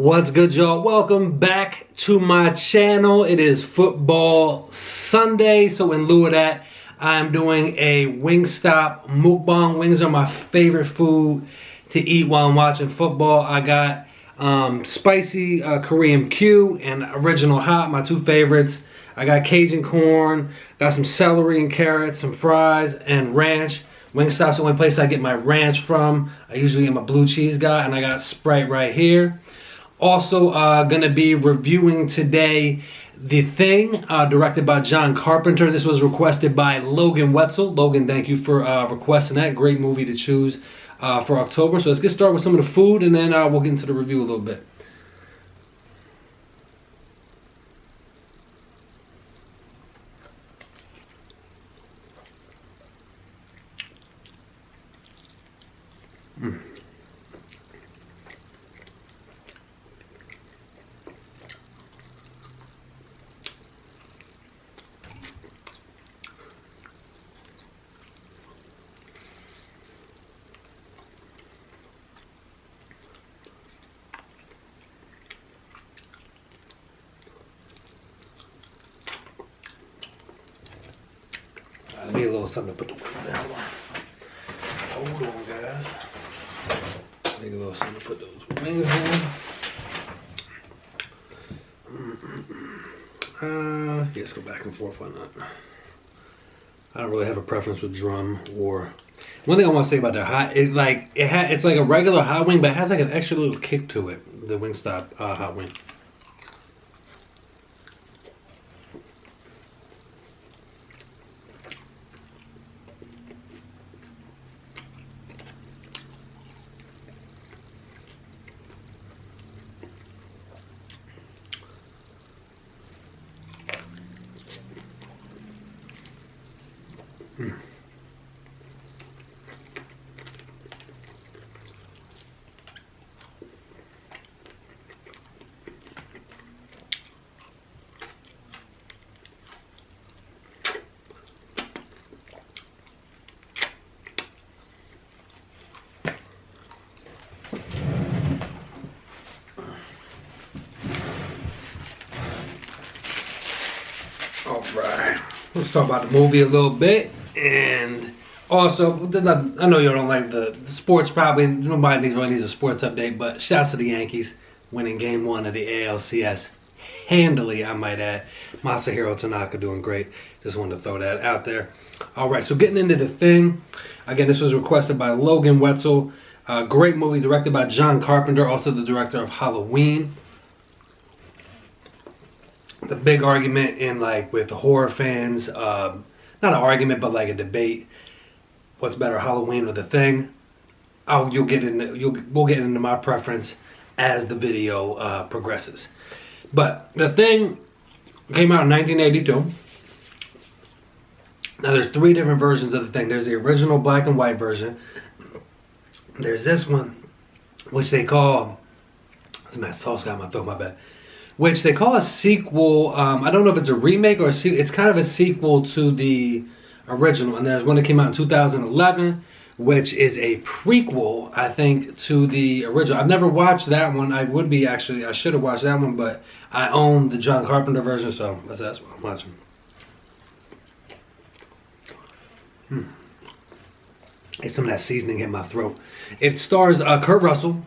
What's good, y'all? Welcome back to my channel. It is football Sunday, so in lieu of that, I'm doing a Wingstop Mukbang. Wings are my favorite food to eat while I'm watching football. I got spicy Korean Q and original hot, my two favorites. I got Cajun corn, got some celery and carrots, some fries, and ranch. Wingstop's the only place I get my ranch from. I usually am a blue cheese guy, and I got Sprite right here. Also gonna be reviewing today The Thing, directed by John Carpenter. This was requested by Logan Wetzel. Logan, thank you for requesting that. Great movie to choose for October. So let's get started with some of the food, and then we'll get into the review a little bit. I need a little something to put the wings in. Hold on, guys. I need a little something to put those wings in. Let's go back and forth. Why not? I don't really have a preference with drum or. One thing I want to say about the hot, it's like a regular hot wing, but it has like an extra little kick to it. The Wingstop hot wing. Alright, let's talk about the movie a little bit, and also, I know you don't like the sports, probably, nobody really needs a sports update, but shouts to the Yankees winning Game 1 of the ALCS handily, I might add. Masahiro Tanaka doing great, just wanted to throw that out there. Alright, so getting into The Thing, again, this was requested by Logan Wetzel, great movie directed by John Carpenter, also the director of Halloween. The big argument in with the horror fans, not an argument but like a debate. What's better, Halloween or The Thing? We'll get into my preference as the video progresses. But The Thing came out in 1982. Now there's three different versions of The Thing. There's the original black and white version. There's this one, which they call, some of that sauce got in my throat, my bad. Which they call a sequel. I don't know if it's a remake or a sequel. It's kind of a sequel to the original. And there's one that came out in 2011, which is a prequel, I think, to the original. I've never watched that one. I should have watched that one, but I own the John Carpenter version, so that's what I'm watching. Hey, some of that seasoning hit my throat. It stars Kurt Russell.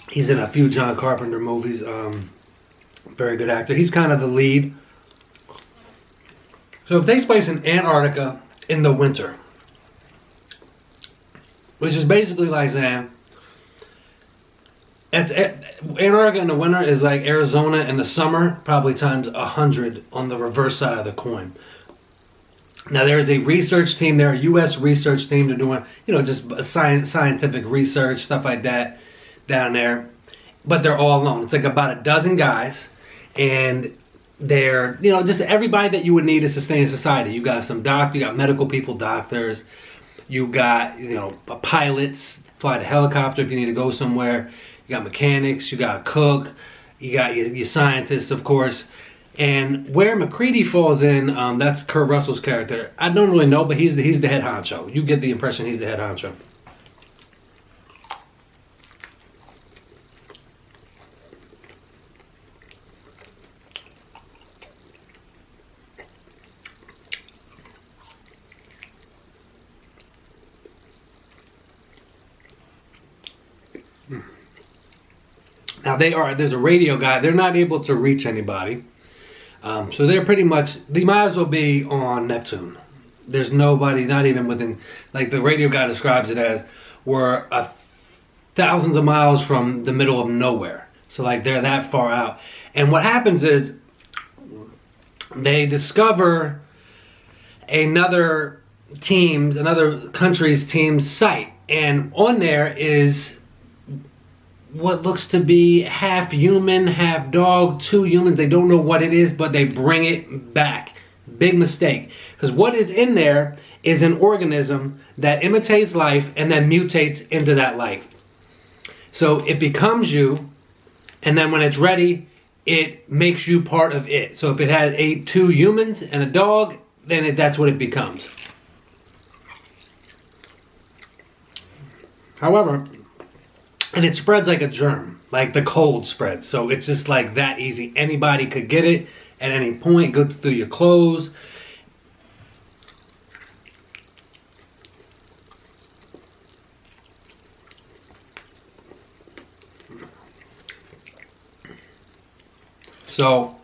He's in a few John Carpenter movies. Very good actor. He's kind of the lead. So it takes place in Antarctica in the winter. Which is basically like saying, Antarctica in the winter is like Arizona in the summer, probably times 100 on the reverse side of the coin. Now there's a research team there, a U.S. research team. They're doing, just scientific research, stuff like that. Down there, but they're all alone. It's like about a dozen guys, and they're, just everybody that you would need to sustain society. You got you got medical people, doctors, you got, pilots, fly the helicopter if you need to go somewhere, you got mechanics, you got a cook, you got your scientists, of course, And where McCready falls in, that's Kurt Russell's character. I don't really know, but he's the head honcho. You get the impression he's the head honcho. Now there's a radio guy. They're not able to reach anybody. So they're pretty much, they might as well be on Neptune. There's nobody, not even within, like the radio guy describes it as, we're thousands of miles from the middle of nowhere. So like they're that far out. And what happens is they discover another country's team's site. And on there is what looks to be half human, half dog, 2 humans. They don't know what it is, but they bring it back. Big mistake. Because what is in there is an organism that imitates life and then mutates into that life. So it becomes you, and then when it's ready, it makes you part of it. So if it has 2 humans and a dog, then that's what it becomes. However, and it spreads like a germ, like the cold spreads. So it's just like that easy. Anybody could get it at any point. It goes through your clothes. So,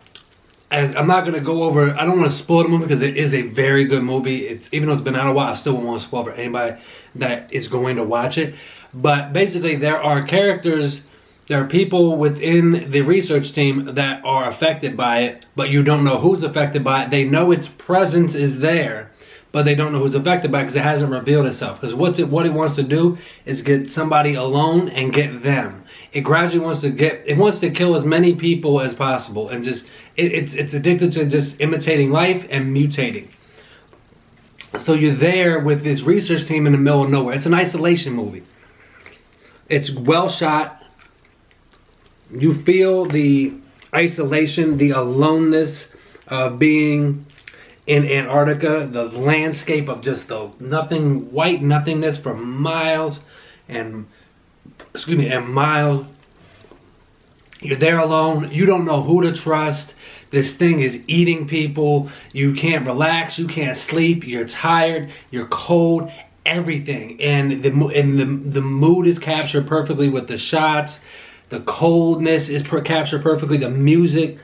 I'm not going to go over, I don't want to spoil the movie because it is a very good movie. Even though it's been out a while, I still won't want to spoil for anybody that is going to watch it. But basically, there are characters, there are people within the research team that are affected by it, but you don't know who's affected by it. They know its presence is there, but they don't know who's affected by it because it hasn't revealed itself. Because what it wants to do is get somebody alone and get them. It gradually wants to kill as many people as possible, and just it's addicted to just imitating life and mutating. So you're there with this research team in the middle of nowhere. It's an isolation movie. It's well shot. You feel the isolation, the aloneness of being in Antarctica, the landscape of just the white nothingness for miles and miles. You're there alone. You don't know who to trust. This thing is eating people. You can't relax. You can't sleep. You're tired. You're cold. Everything. And the mood is captured perfectly with the shots. The coldness is captured perfectly. The music.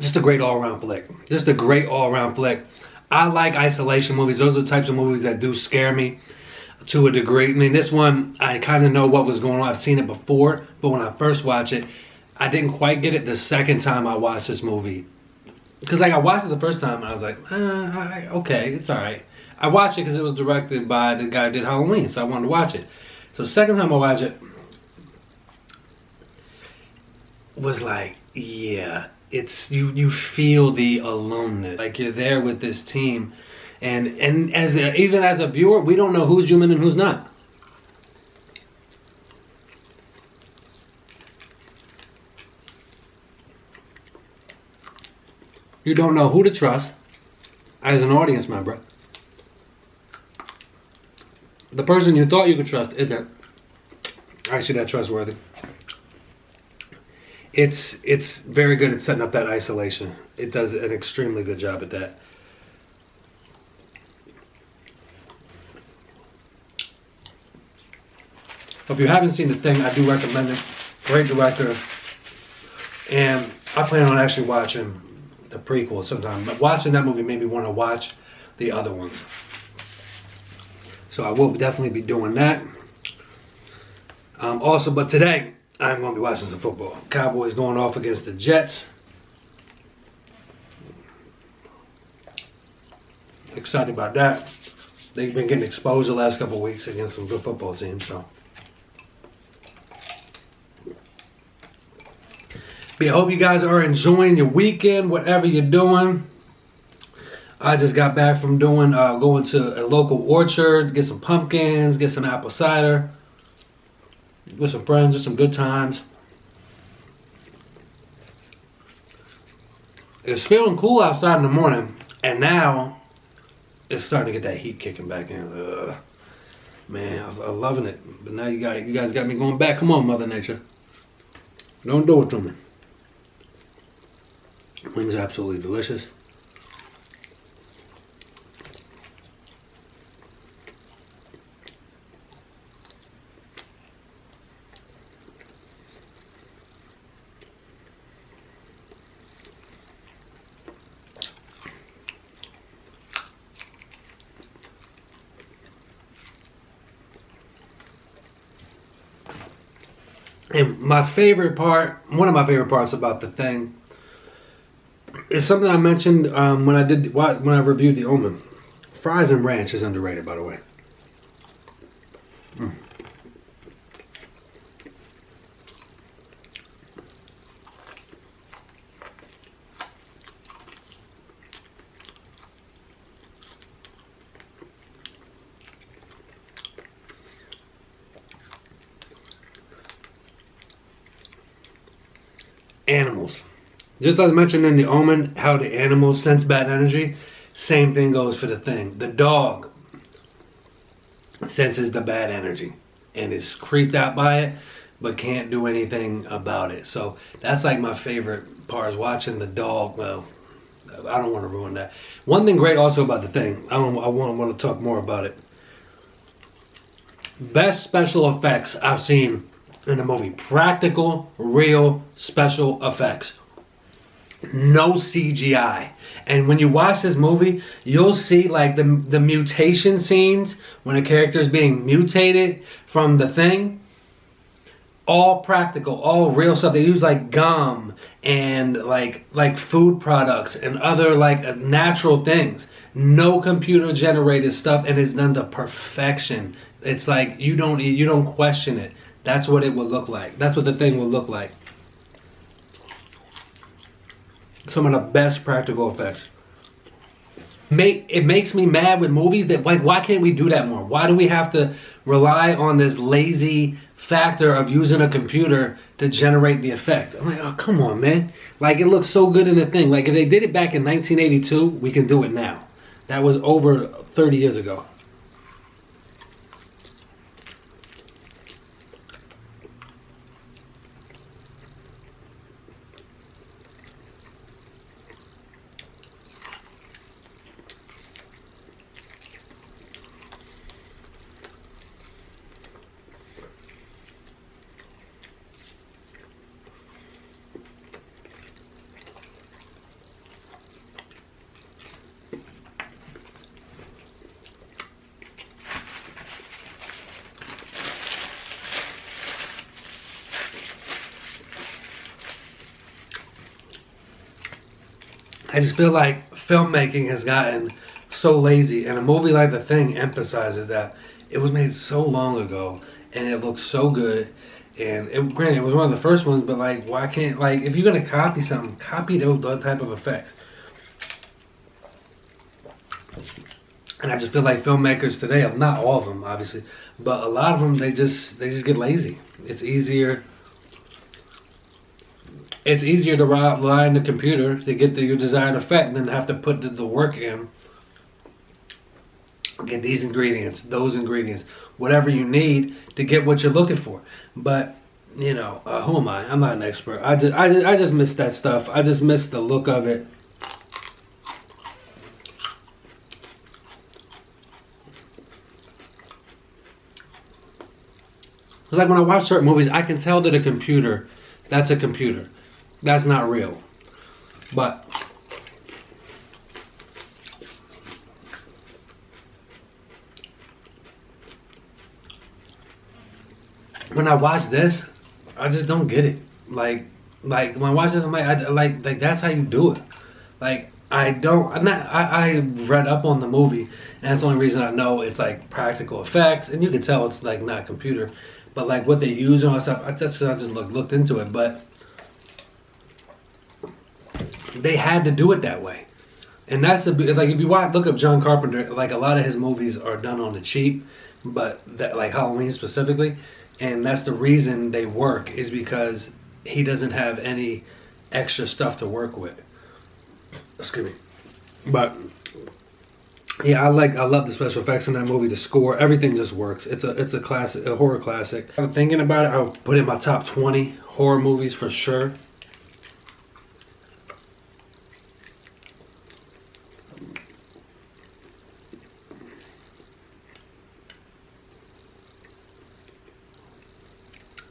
Just a great all-around flick. Just a great all-around flick. I like isolation movies. Those are the types of movies that do scare me to a degree. I mean, this one, I kind of know what was going on. I've seen it before, but when I first watched it, I didn't quite get it the second time I watched this movie. Because like I watched it the first time, and I was like, okay, it's all right. I watched it because it was directed by the guy who did Halloween, so I wanted to watch it. So the second time I watched it, was like, yeah. It's you feel the aloneness, like you're there with this team, and even as a viewer, we don't know who's human and who's not. You don't know who to trust as an audience member. The person you thought you could trust isn't actually that trustworthy. It's very good at setting up that isolation. It does an extremely good job at that. If you haven't seen The Thing, I do recommend it. Great director. And I plan on actually watching the prequel sometime. But watching that movie made me want to watch the other ones. So I will definitely be doing that. Also, but today, I'm going to be watching some football. Cowboys going off against the Jets. Excited about that. They've been getting exposed the last couple of weeks against some good football teams. So, but I hope you guys are enjoying your weekend, whatever you're doing. I just got back from going to a local orchard, get some pumpkins, get some apple cider. With some friends, just some good times. It's feeling cool outside in the morning, and now it's starting to get that heat kicking back in. Man, I'm loving it. But now you guys got me going back. Come on, Mother Nature. Don't do it to me. Wings are absolutely delicious. And my favorite part, one of my favorite parts about The Thing, is something I mentioned when I reviewed The Omen. Fries and ranch is underrated, by the way. Mm. Animals. Just as I mentioned in The Omen, how the animals sense bad energy, same thing goes for The Thing. The dog senses the bad energy and is creeped out by it, but can't do anything about it. So that's like my favorite part, is watching the dog. Well, I don't want to ruin that. One thing great also about The Thing, I want to talk more about it. Best special effects I've seen in a movie. Practical, real special effects. No CGI. And when you watch this movie, you'll see like the mutation scenes when a character is being mutated from The Thing. All practical, all real stuff. They use like gum and like food products and other like natural things. No computer generated stuff, and it's done to perfection. It's like you don't question it. That's what it would look like. That's what The Thing would look like. Some of the best practical effects. It makes me mad with movies that, like, why can't we do that more? Why do we have to rely on this lazy factor of using a computer to generate the effect? I'm like, oh, come on, man. Like, it looks so good in The Thing. Like, if they did it back in 1982, we can do it now. That was over 30 years ago. I just feel like filmmaking has gotten so lazy, and a movie like The Thing emphasizes that. It was made so long ago, and it looks so good. And granted, it was one of the first ones, but like, why can't, like, if you're gonna copy something, copy those type of effects. And I just feel like filmmakers today, not all of them, obviously, but a lot of them, they just get lazy. It's easier. It's easier to rely on the computer to get your desired effect than have to put the work in. Get these ingredients, those ingredients, whatever you need to get what you're looking for. But you know, who am I? I'm not an expert. I just miss that stuff. I just miss the look of it. It's like when I watch certain movies, I can tell that that's a computer. That's not real. But when I watch this, I just don't get it. Like when I watch this, I'm like that's how you do it. Like I read up on the movie, and that's the only reason I know it's like practical effects, and you can tell it's like not computer, but like what they use and all that stuff. That's because I just looked into it, but they had to do it that way. And that's like, if you look up John Carpenter, like a lot of his movies are done on the cheap, but that, like Halloween specifically, and that's the reason they work, is because he doesn't have any extra stuff to work with. Excuse me. But yeah, I love the special effects in that movie, the score, everything just works. It's a classic, a horror classic. I'm thinking about it, I'll put it in my top 20 horror movies for sure.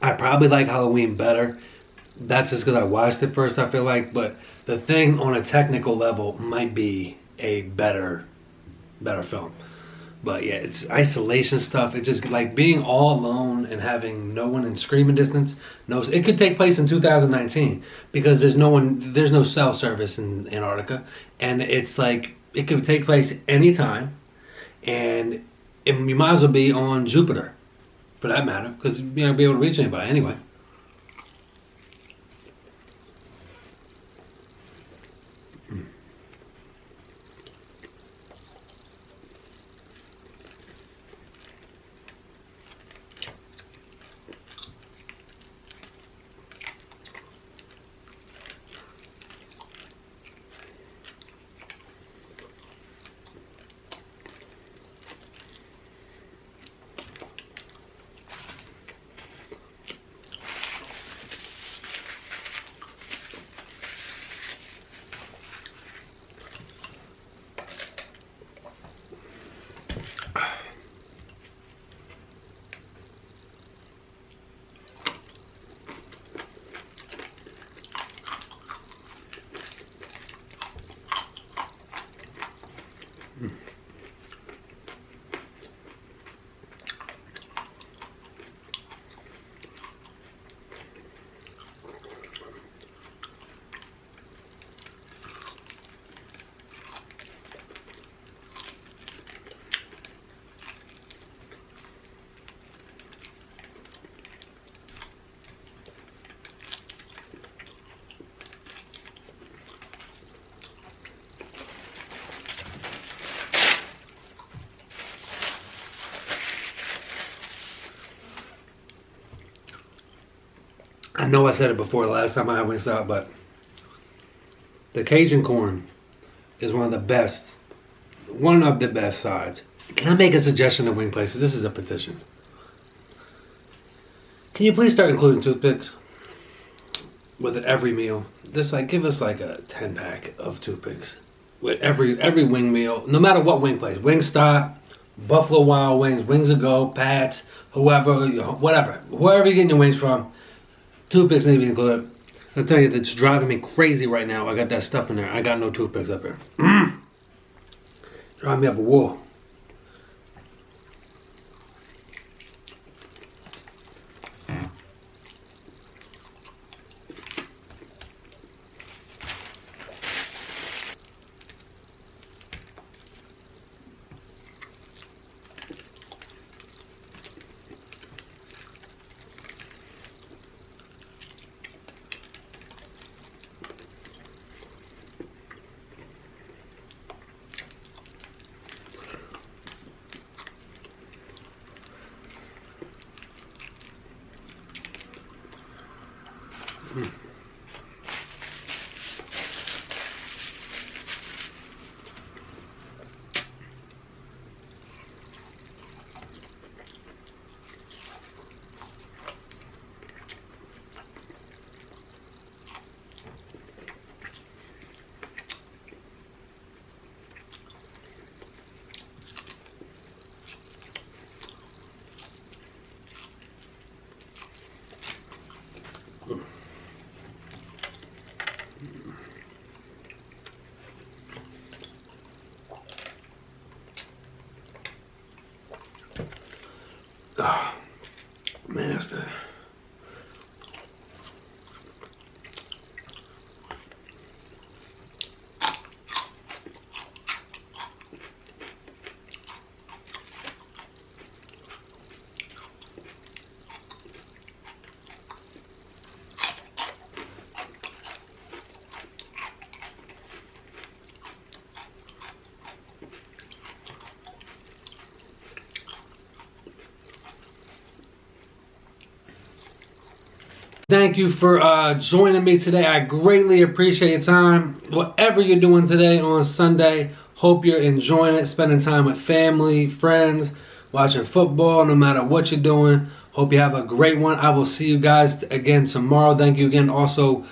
I probably like Halloween better. That's just because I watched it first, I feel like. But The Thing on a technical level might be a better film. But yeah, it's isolation stuff. It's just like being all alone and having no one in screaming distance. No, it could take place in 2019 because there's no cell service in Antarctica, and it's like it could take place anytime, and you might as well be on Jupiter, for that matter, because you're not be able to reach anybody anyway. I know I said it before last time I had Wingstop, but the Cajun corn is one of the best sides. Can I make a suggestion to wing places? This is a petition. Can you please start including toothpicks with every meal? Just like give us like a 10-pack of toothpicks with every wing meal, no matter what wing place. Wingstop, Buffalo Wild Wings, Wings to Go, Pat's, whoever, whatever, wherever you're getting your wings from. Toothpicks need to be included. I'll tell you, that's driving me crazy right now. I got that stuff in there. I got no toothpicks up here. Drive me up a wall. Oh, man, that's good. Thank you for joining me today. I greatly appreciate your time. Whatever you're doing today on Sunday, hope you're enjoying it, spending time with family, friends, watching football, no matter what you're doing. Hope you have a great one. I will see you guys again tomorrow. Thank you again also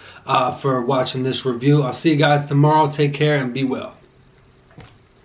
for watching this review. I'll see you guys tomorrow. Take care and be well.